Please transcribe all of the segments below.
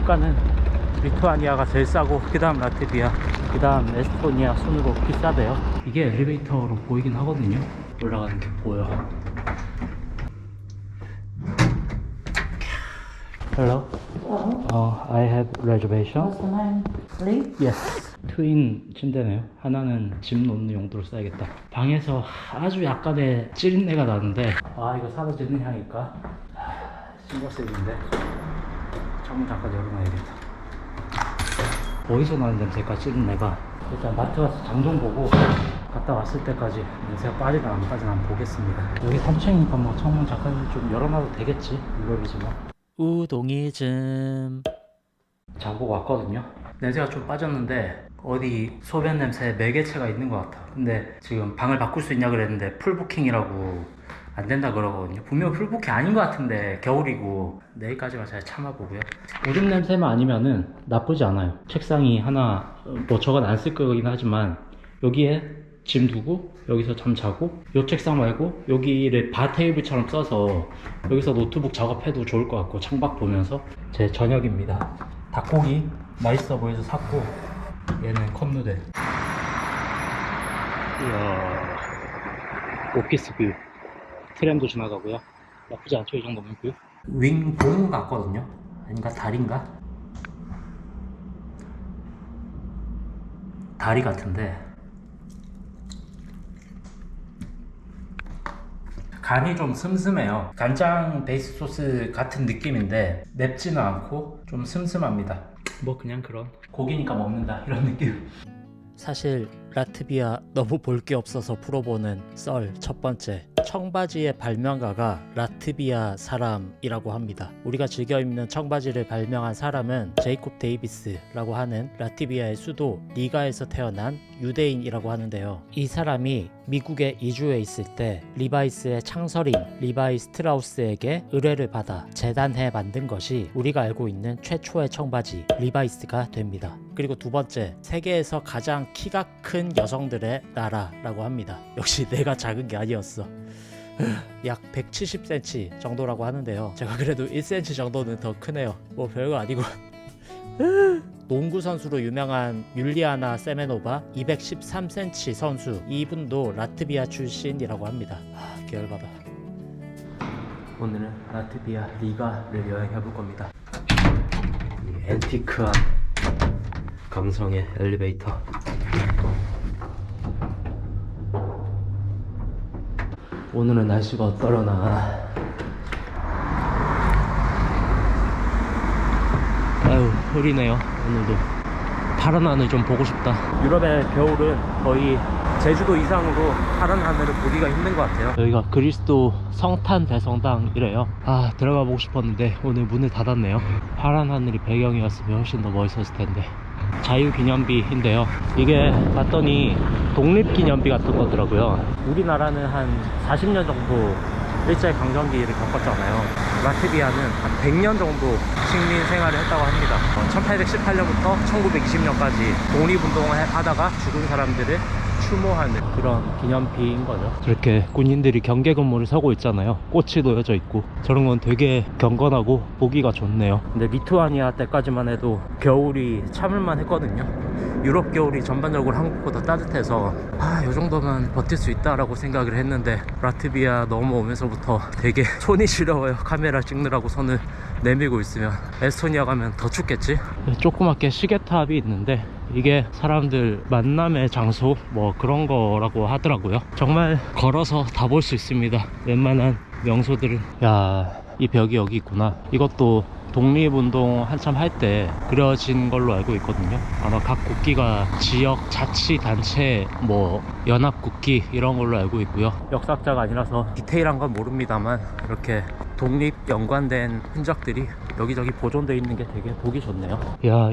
물가는 리투아니아가 제일 싸고 그 다음 라트비아, 그 다음 에스토니아 순으로 비싸대요. 이게 엘리베이터로 보이긴 하거든요. 올라가는 게 보여. Hello. Hello. I have reservation. What's the name? Lee? Yes. 트윈 침대네요. 하나는 짐 놓는 용도로 써야겠다. 방에서 아주 약간의 찌린내가 나는데 이거 사라지는 향일까? 신경 쓰이는데 창문 잠깐 열어놔야겠다. 어디서 나는 냄새일까? 찌린내가. 일단 마트 가서 장 좀 보고 갔다 왔을 때까지 냄새가 빠지나 안 빠지나 한번 보겠습니다. 여기 3층이니까 뭐 창문 잠깐 좀 열어놔도 되겠지? 물론이지 뭐. 우동이즘 장보고 왔거든요. 냄새가 좀 빠졌는데 어디 소변 냄새 매개체가 있는 것 같아. 근데 지금 방을 바꿀 수 있냐 그랬는데 풀부킹이라고 안 된다 그러거든요. 분명 풀부킹 아닌 것 같은데 겨울이고 내일까지만 잘 참아보고요. 오줌 냄새만 아니면은 나쁘지 않아요. 책상이 하나 뭐 저건 안 쓸 거긴 하지만 여기에 짐 두고 여기서 잠 자고 요 책상 말고 여기를 바 테이블처럼 써서 여기서 노트북 작업해도 좋을 것 같고 창밖 보면서. 제 저녁입니다. 닭고기 맛있어 보여서 샀고 얘는 컵누들. 이야, 오피스 뷰. 트램도 지나가고요. 나쁘지 않죠, 이 정도면 뷰. 윙봉 같거든요. 아닌가 다리인가? 다리 같은데 간이 좀 슴슴해요. 간장 베이스 소스 같은 느낌인데 맵지는 않고 좀 슴슴합니다. 뭐 그냥 그런 고기니까 먹는다 이런 느낌. 사실 라트비아 너무 볼 게 없어서 풀어보는 썰 첫 번째. 청바지의 발명가가 라트비아 사람이라고 합니다. 우리가 즐겨 입는 청바지를 발명한 사람은 제이콥 데이비스라고 하는 라트비아의 수도 리가에서 태어난 유대인이라고 하는데요. 이 사람이 미국에 이주해 있을 때 리바이스의 창설인 리바이 스트라우스에게 의뢰를 받아 재단해 만든 것이 우리가 알고 있는 최초의 청바지 리바이스가 됩니다. 그리고 두 번째, 세계에서 가장 키가 큰 여성들의 나라라고 합니다. 역시 내가 작은 게 아니었어. 약 170cm 정도라고 하는데요. 제가 그래도 1cm 정도는 더 크네요. 뭐 별거 아니고. 농구 선수로 유명한 율리아나 세메노바 213cm 선수, 이분도 라트비아 출신이라고 합니다. 계열받아. 오늘은 라트비아 리가를 여행해 볼 겁니다. 이 앤티크한 감성의 엘리베이터. 오늘은 날씨가 어떠려나. 아유, 흐리네요. 오늘도 파란 하늘 좀 보고 싶다. 유럽의 겨울은 거의 제주도 이상으로 파란 하늘을 보기가 힘든 것 같아요. 여기가 그리스도 성탄 대성당이래요. 들어가 보고 싶었는데 오늘 문을 닫았네요. 파란 하늘이 배경이었으면 훨씬 더 멋있었을 텐데. 자유기념비인데요. 이게 봤더니 독립기념비 같은 거더라고요. 우리나라는 한 40년 정도 일제강점기를 겪었잖아요. 라트비아는 한 100년 정도 식민 생활을 했다고 합니다. 1818년부터 1920년까지 독립운동을 하다가 죽은 사람들을 추모하는 그런 기념비인 거죠. 저렇게 군인들이 경계 근무를 서고 있잖아요. 꽃이 놓여져 있고. 저런 건 되게 경건하고 보기가 좋네요. 근데 리투아니아 때까지만 해도 겨울이 참을만 했거든요. 유럽 겨울이 전반적으로 한국보다 따뜻해서 이 정도면 버틸 수 있다라고 생각을 했는데 라트비아 넘어오면서부터 되게 손이 시려워요. 카메라 찍느라고 손을 내밀고 있으면. 에스토니아 가면 더 춥겠지? 조그맣게 시계탑이 있는데 이게 사람들 만남의 장소 뭐 그런 거라고 하더라고요. 정말 걸어서 다 볼 수 있습니다. 웬만한 명소들을. 이 벽이 여기 있구나. 이것도 독립운동 한참 할 때 그려진 걸로 알고 있거든요. 아마 각 국기가 지역 자치단체 뭐 연합국기 이런 걸로 알고 있고요. 역사학자가 아니라서 디테일한 건 모릅니다만 이렇게 독립 연관된 흔적들이 여기저기 보존되어 있는 게 되게 보기 좋네요.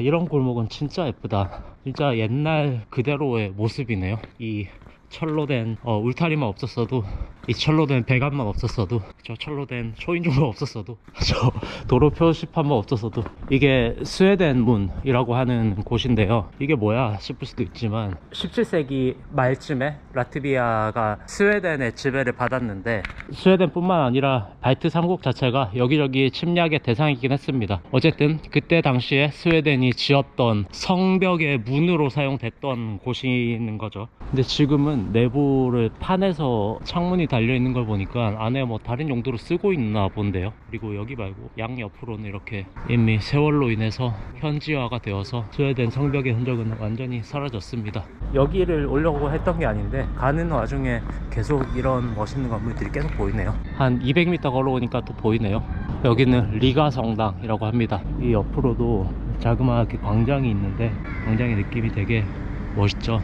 이런 골목은 진짜 예쁘다. 진짜 옛날 그대로의 모습이네요. 이 철로 된 울타리만 없었어도, 이 철로 된 배관만 없었어도, 저 철로 된 초인종만 없었어도, 저 도로 표시판만 없었어도, 이게 스웨덴 문이라고 하는 곳인데요. 이게 뭐야 싶을 수도 있지만 17세기 말쯤에 라트비아가 스웨덴의 지배를 받았는데, 스웨덴뿐만 아니라 발트 3국 자체가 여기저기 침략의 대상이긴 했습니다. 어쨌든 그때 당시에 스웨덴이 지었던 성벽의 문으로 사용됐던 곳이 있는 거죠. 근데 지금은 내부를 판에서 창문이 달려있는 걸 보니까 안에 뭐 다른 용도로 쓰고 있나 본데요. 그리고 여기 말고 양옆으로는 이렇게 이미 세월로 인해서 현지화가 되어서 스웨덴 성벽의 흔적은 완전히 사라졌습니다. 여기를 오려고 했던 게 아닌데 가는 와중에 계속 이런 멋있는 건물들이 계속 보이네요. 한 200m 걸어오니까 또 보이네요. 여기는 리가 성당이라고 합니다. 이 옆으로도 자그마하게 광장이 있는데 광장의 느낌이 되게 멋있죠.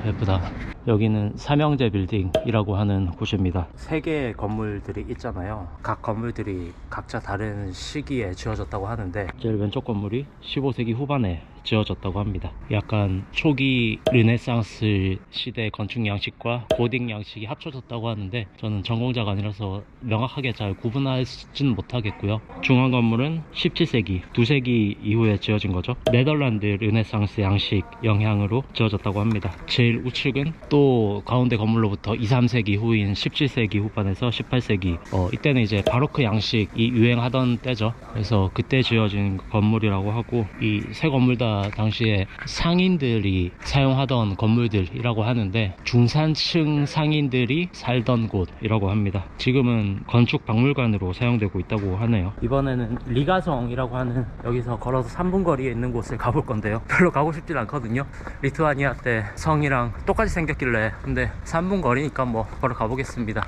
예쁘다. 여기는 삼형제 빌딩이라고 하는 곳입니다. 3개의 건물들이 있잖아요. 각 건물들이 각자 다른 시기에 지어졌다고 하는데, 제일 왼쪽 건물이 15세기 후반에 지어졌다고 합니다. 약간 초기 르네상스 시대 건축 양식과 고딕 양식이 합쳐졌다고 하는데, 저는 전공자가 아니라서 명확하게 잘 구분하지는 못하겠고요. 중앙 건물은 17세기, 2세기 이후에 지어진 거죠. 네덜란드 르네상스 양식 영향으로 지어졌다고 합니다. 제일 우측은 또 가운데 건물로부터 2, 3세기 후인 17세기 후반에서 18세기, 이때는 이제 바로크 양식이 유행하던 때죠. 그래서 그때 지어진 건물이라고 하고, 이 세 건물 다 당시에 상인들이 사용하던 건물들이라고 하는데, 중산층 상인들이 살던 곳이라고 합니다. 지금은 건축 박물관으로 사용되고 있다고 하네요. 이번에는 리가성이라고 하는, 여기서 걸어서 3분 거리에 있는 곳을 가볼 건데요. 별로 가고 싶진 않거든요. 리투아니아 때 성이랑 똑같이 생겼길래. 근데 3분 거리니까 뭐 바로 가보겠습니다.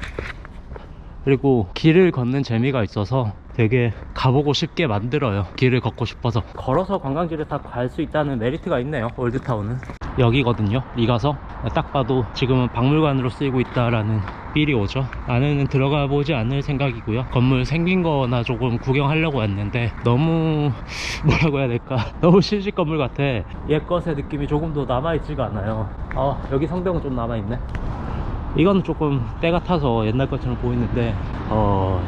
그리고 길을 걷는 재미가 있어서 되게 가보고 싶게 만들어요. 길을 걷고 싶어서. 걸어서 관광지를 다 갈 수 있다는 메리트가 있네요. 올드타운은 여기거든요. 리가성. 딱 봐도 지금은 박물관으로 쓰이고 있다라는 삘이 오죠. 안에는 들어가 보지 않을 생각이고요. 건물 생긴 거나 조금 구경하려고 왔는데 너무 뭐라고 해야 될까, 너무 신식 건물 같아. 옛것의 느낌이 조금도 남아있지가 않아요. 여기 성벽은 좀 남아있네. 이건 조금 때가 타서 옛날 것처럼 보이는데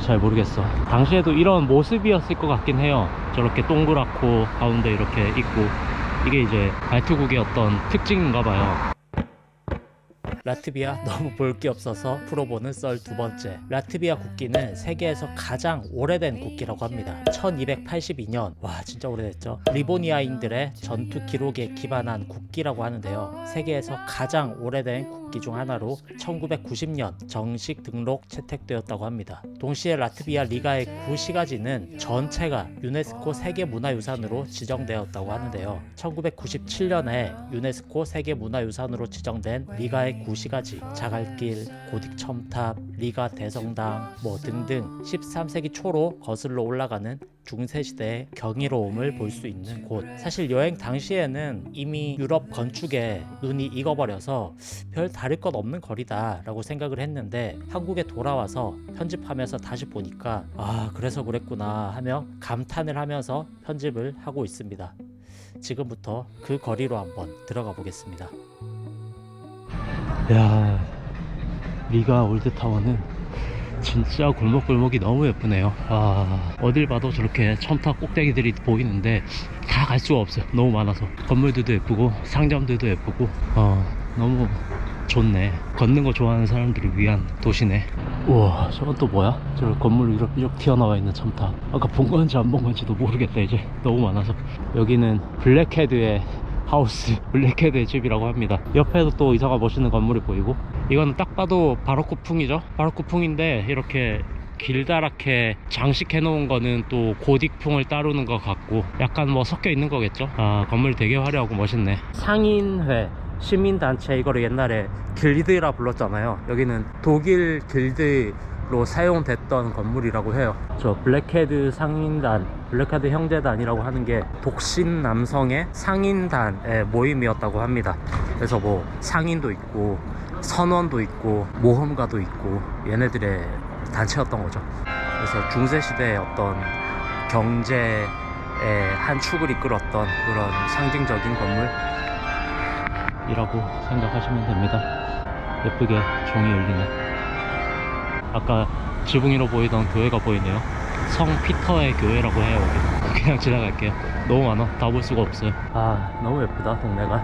잘 모르겠어. 당시에도 이런 모습이었을 것 같긴 해요. 저렇게 동그랗고 가운데 이렇게 있고. 이게 이제 발트국의 어떤 특징인가 봐요. 라트비아 너무 볼 게 없어서 풀어보는 썰 2번째. 라트비아 국기는 세계에서 가장 오래된 국기라고 합니다. 1282년, 와 진짜 오래됐죠. 리보니아인들의 전투 기록에 기반한 국기라고 하는데요. 세계에서 가장 오래된 국기 중 하나로 1990년 정식 등록 채택되었다고 합니다. 동시에 라트비아 리가의 구시가지는 전체가 유네스코 세계문화유산으로 지정되었다고 하는데요. 1997년에 유네스코 세계문화유산으로 지정된 리가의 구시가지, 자갈길, 고딕 첨탑, 리가 대성당 뭐 등등 13세기 초로 거슬러 올라가는 중세시대의 경이로움을 볼 수 있는 곳. 사실 여행 당시에는 이미 유럽 건축에 눈이 익어버려서 별 다를 것 없는 거리다 라고 생각을 했는데, 한국에 돌아와서 편집하면서 다시 보니까 그래서 그랬구나 하며 감탄을 하면서 편집을 하고 있습니다. 지금부터 그 거리로 한번 들어가 보겠습니다. 야, 리가 올드타워는 진짜 골목골목이 너무 예쁘네요. 어딜 봐도 저렇게 첨탑 꼭대기들이 보이는데 다 갈 수가 없어요. 너무 많아서. 건물들도 예쁘고 상점들도 예쁘고 너무 좋네. 걷는 거 좋아하는 사람들을 위한 도시네. 우와, 저건 또 뭐야? 저 건물 이렇게 쭉 튀어나와 있는 첨탑. 아까 본 건지 안 본 건지도 모르겠다. 이제 너무 많아서. 여기는 블랙헤드의 하우스, 블랙헤드의 집이라고 합니다. 옆에도 또 이상한 멋있는 건물이 보이고, 이거는 딱 봐도 바로크풍이죠. 바로크풍인데 이렇게 길다랗게 장식해 놓은 거는 또 고딕풍을 따르는 것 같고, 약간 뭐 섞여 있는 거겠죠. 건물 되게 화려하고 멋있네. 상인회, 시민단체, 이거를 옛날에 길드라 불렀잖아요. 여기는 독일 길드로 사용됐던 건물이라고 해요. 저 블랙헤드 상인단, 블랙헤드 형제단이라고 하는 게 독신 남성의 상인단의 모임이었다고 합니다. 그래서 뭐 상인도 있고 선원도 있고 모험가도 있고 얘네들의 단체였던 거죠. 그래서 중세시대의 어떤 경제의 한 축을 이끌었던 그런 상징적인 건물이라고 생각하시면 됩니다. 예쁘게 종이 열리네. 아까 지붕 위로 보이던 교회가 보이네요. 성 피터의 교회라고 해요. 여기. 그냥 지나갈게요. 너무 많아. 다 볼 수가 없어요. 아, 너무 예쁘다 동네가.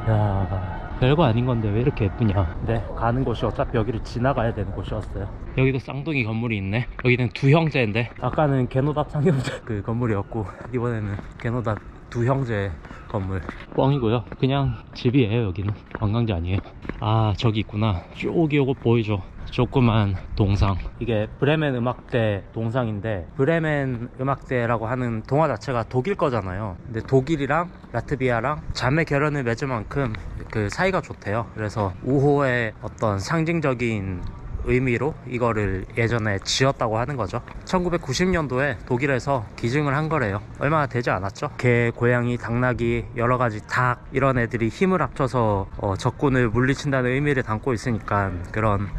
야, 별거 아닌 건데 왜 이렇게 예쁘냐. 근데 가는 곳이 어차피 여기를 지나가야 되는 곳이었어요. 여기도 쌍둥이 건물이 있네. 여기는 두 형제인데 아까는 개노답 상형제 그 건물이었고 이번에는 개노답 두 형제 건물. 뻥이고요. 그냥 집이에요. 여기는 관광지 아니에요. 아, 저기 있구나. 쭉 요거 보이죠. 조그만 동상. 이게 브레멘 음악대 동상인데, 브레멘 음악대라고 하는 동화 자체가 독일 거잖아요. 근데 독일이랑 라트비아랑 자매 결연을 맺을 만큼 그 사이가 좋대요. 그래서 우호의 어떤 상징적인 의미로 이거를 예전에 지었다고 하는 거죠. 1990년도에 독일에서 기증을 한 거래요. 얼마 되지 않았죠. 개, 고양이, 당나귀, 여러가지 닭 이런 애들이 힘을 합쳐서 적군을 물리친다는 의미를 담고 있으니까 그런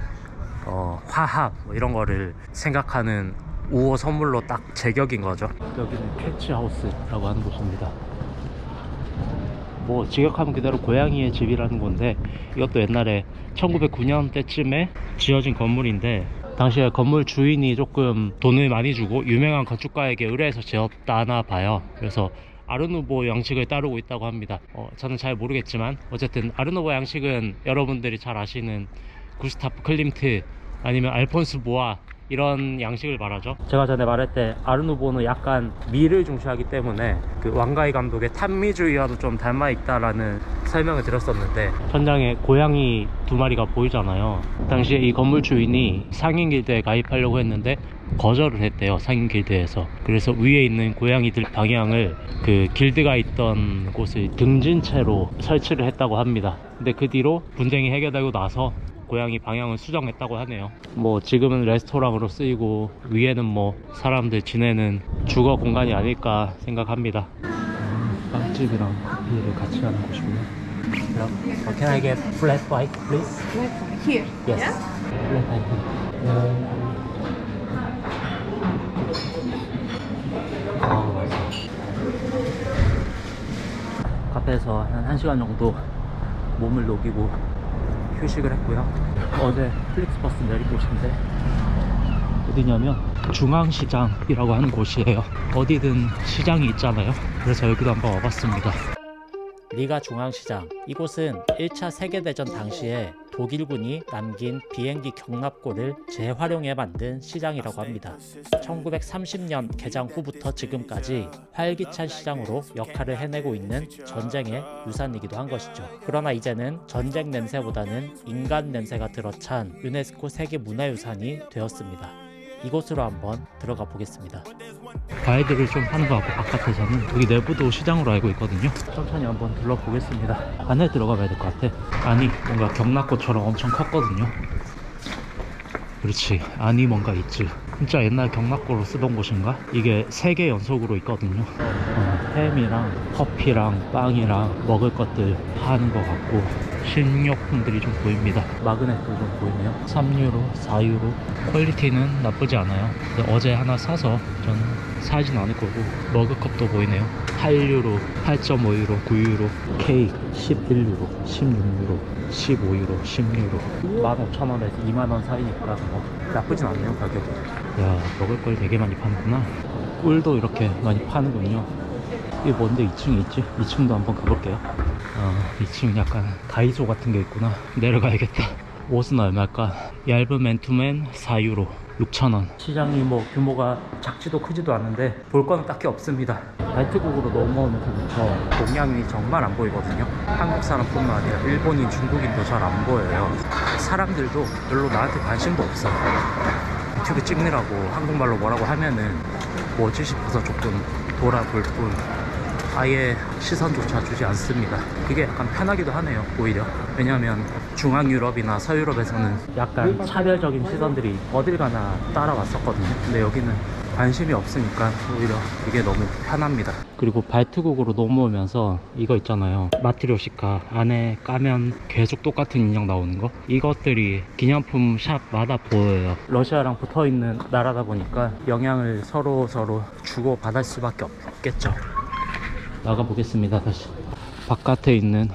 화합 뭐 이런 거를 생각하는 우호 선물로 딱 제격인 거죠. 여기는 캐치하우스라고 하는 곳입니다. 뭐 직역하면 그대로 고양이의 집이라는 건데, 이것도 옛날에 1909년 때쯤에 지어진 건물인데, 당시에 건물 주인이 조금 돈을 많이 주고 유명한 건축가에게 의뢰해서 지었다나 봐요. 그래서 아르누보 양식을 따르고 있다고 합니다. 저는 잘 모르겠지만 어쨌든 아르누보 양식은 여러분들이 잘 아시는 구스타프 클림트 아니면 알폰스 모아 이런 양식을 말하죠. 제가 전에 말할 때 아르누보는 약간 미를 중시하기 때문에 그 왕가희 감독의 탐미주의와도 좀 닮아 있다라는 설명을 드렸었는데, 천장에 고양이 두 마리가 보이잖아요. 당시에 이 건물 주인이 상인 길드에 가입하려고 했는데 거절을 했대요. 상인 길드에서. 그래서 위에 있는 고양이들 방향을 그 길드가 있던 곳을 등진 채로 설치를 했다고 합니다. 근데 그 뒤로 분쟁이 해결되고 나서 고양이 방향을 수정했다고 하네요. 뭐 지금은 레스토랑으로 쓰이고 위에는 뭐 사람들 지내는 주거 공간이 아닐까 생각합니다. 빵집이랑 커피를 같이 하는 곳이군요. Can I get flat white, please? Flat white here. Yes. Yeah? Flat white. 맞아. 카페에서 한 1시간 정도 몸을 녹이고 휴식을 했고요. 어제 플릭스버스 내린 곳인데 어디냐면 중앙시장이라고 하는 곳이에요. 어디든 시장이 있잖아요. 그래서 여기도 한번 와봤습니다. 리가 중앙시장. 이곳은 1차 세계대전 당시에 독일군이 남긴 비행기 경납고를 재활용해 만든 시장이라고 합니다. 1930년 개장 후부터 지금까지 활기찬 시장으로 역할을 해내고 있는 전쟁의 유산이기도 한 것이죠. 그러나 이제는 전쟁 냄새보다는 인간 냄새가 들어찬 유네스코 세계문화유산이 되었습니다. 이곳으로 한번 들어가 보겠습니다. 과일들을 좀 파는 것 같고, 바깥에서는 여기 내부도 시장으로 알고 있거든요. 천천히 한번 둘러보겠습니다. 안에 들어가 봐야 될 것 같아. 안이 뭔가 경락고처럼 엄청 컸거든요. 그렇지, 안이 뭔가 있지. 진짜 옛날 경락고로 쓰던 곳인가? 이게 3개 연속으로 있거든요. 햄이랑 커피랑 빵이랑 먹을 것들 파는 것 같고, 식료품들이 좀 보입니다. 마그넷도 좀 보이네요. 3유로, 4유로. 퀄리티는 나쁘지 않아요. 근데 어제 하나 사서 저는 사진 않을 거고, 머그컵도 보이네요. 8유로, 8.5유로, 9유로, 케이크 11유로, 16유로, 15유로, 10유로. 15,000원에서 2만원 사이니까 뭐 나쁘진 않네요, 가격이. 야, 먹을 걸 되게 많이 파는구나. 꿀도 이렇게 많이 파는군요. 이게 뭔데 2층에 있지? 2층도 한번 가볼게요. 2층은 약간 다이소 같은 게 있구나. 내려가야겠다. 옷은 얼마일까? 얇은 맨투맨 4유로, 6,000원. 시장이 뭐 규모가 작지도 크지도 않은데 볼 거는 딱히 없습니다. 발트국으로 넘어오면서부터 동양인이 정말 안 보이거든요. 한국 사람뿐만 아니라 일본인, 중국인도 잘 안 보여요. 사람들도 별로 나한테 관심도 없어. 유튜브 찍느라고 한국말로 뭐라고 하면은 뭐지 싶어서 조금 돌아볼 뿐 아예 시선조차 주지 않습니다. 그게 약간 편하기도 하네요, 오히려. 왜냐면 중앙유럽이나 서유럽에서는 약간 차별적인 시선들이 어딜 가나 따라왔었거든요. 근데 여기는 관심이 없으니까 오히려 이게 너무 편합니다. 그리고 발트국으로 넘어오면서 이거 있잖아요, 마트료시카. 안에 까면 계속 똑같은 인형 나오는 거, 이것들이 기념품 샵마다 보여요. 러시아랑 붙어있는 나라다 보니까 영향을 서로 주고 받을 수밖에 없겠죠. 나가보겠습니다. 다시 바깥에 있는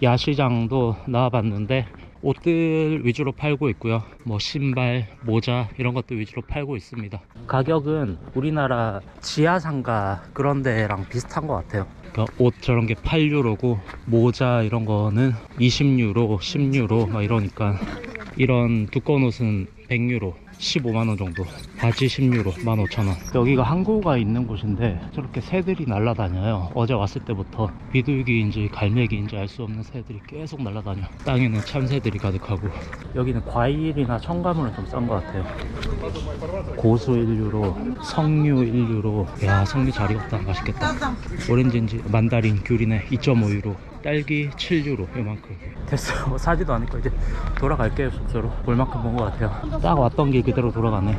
야시장도 나와봤는데 옷들 위주로 팔고 있고요. 뭐 신발, 모자 이런 것들 위주로 팔고 있습니다. 가격은 우리나라 지하상가 그런 데랑 비슷한 것 같아요. 그러니까 옷 저런 게 8유로고 모자 이런 거는 20유로, 10유로 막 이러니까 이런 두꺼운 옷은 100유로, 15만원 정도. 바지 10유로, 15,000원. 여기가 항구가 있는 곳인데 저렇게 새들이 날아다녀요. 어제 왔을 때부터 비둘기인지 갈매기인지 알 수 없는 새들이 계속 날아다녀. 땅에는 참새들이 가득하고. 여기는 과일이나 첨가물은 좀 싼 것 같아요. 고수 1유로, 석류 1유로. 야, 석류 잘 익었다. 맛있겠다. 오렌지인지 만다린, 귤이네 2.5유로. 딸기 7유로. 이만큼. 됐어. 사지도 않을까. 이제 돌아갈게요. 숙소로. 볼 만큼 본 것 같아요. 딱 왔던 길 그대로 돌아가네.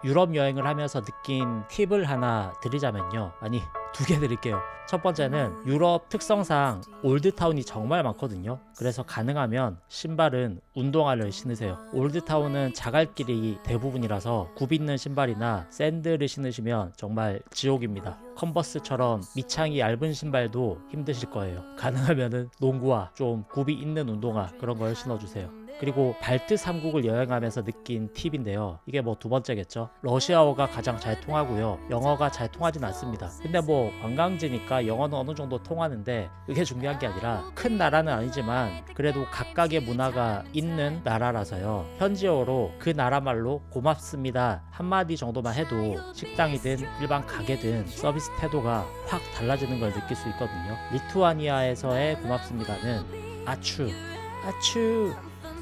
유럽 여행을 하면서 느낀 팁을 하나 드리자면요. 아니, 2개 드릴게요. 첫 번째는 유럽 특성상 올드타운이 정말 많거든요. 그래서 가능하면 신발은 운동화를 신으세요. 올드타운은 자갈길이 대부분이라서 굽 있는 신발이나 샌들을 신으시면 정말 지옥입니다. 컨버스처럼 밑창이 얇은 신발도 힘드실 거예요. 가능하면은 농구화, 좀 굽이 있는 운동화 그런 걸 신어주세요. 그리고 발트 3국을 여행하면서 느낀 팁인데요. 이게 뭐 두 번째겠죠. 러시아어가 가장 잘 통하고요. 영어가 잘 통하진 않습니다. 근데 뭐 관광지니까 영어는 어느 정도 통하는데 그게 중요한 게 아니라 큰 나라는 아니지만 그래도 각각의 문화가 있는 나라라서요. 현지어로 그 나라 말로 고맙습니다 한마디 정도만 해도 식당이든 일반 가게든 서비스 태도가 확 달라지는 걸 느낄 수 있거든요. 리투아니아에서의 고맙습니다는 아추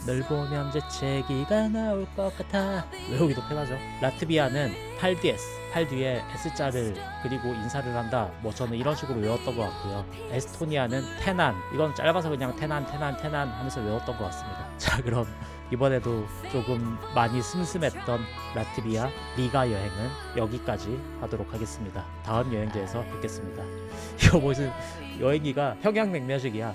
널 보면 재채기가 나올 것 같아. 외우기도 편하죠. 라트비아는 팔 뒤에 S자를 그리고 인사를 한다. 뭐 저는 이런 식으로 외웠던 것 같고요. 에스토니아는 테난, 이건 짧아서 그냥 테난 하면서 외웠던 것 같습니다. 자, 그럼 이번에도 조금 많이 슴슴했던 라트비아 리가 여행은 여기까지 하도록 하겠습니다. 다음 여행지에서 뵙겠습니다. 이거 무슨 여행기가 평양냉면식이야.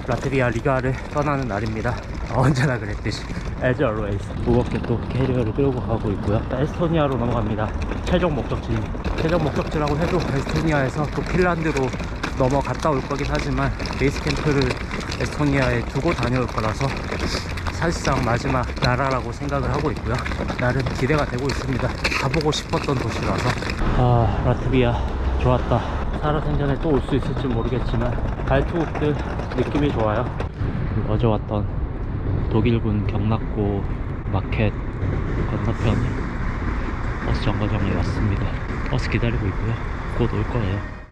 라트비아 리가를 떠나는 날입니다. 언제나 그랬듯이 as always 무겁게 또 캐리어를 끌고 가고 있고요. 에스토니아로 넘어갑니다. 최종 목적지라고 해도 에스토니아에서 또 핀란드로 넘어갔다 올 거긴 하지만 베이스 캠프를 에스토니아에 두고 다녀올 거라서 사실상 마지막 나라라고 생각을 하고 있고요. 나름 기대가 되고 있습니다. 가보고 싶었던 도시라서. 라트비아 좋았다. 살아생전에 또 올 수 있을지 모르겠지만 발트국들 느낌이 좋아요. 어제 왔던 독일군 경락고 마켓 건너편에 버스 정거장에 왔습니다. 버스 기다리고 있고요. 곧 올 거예요.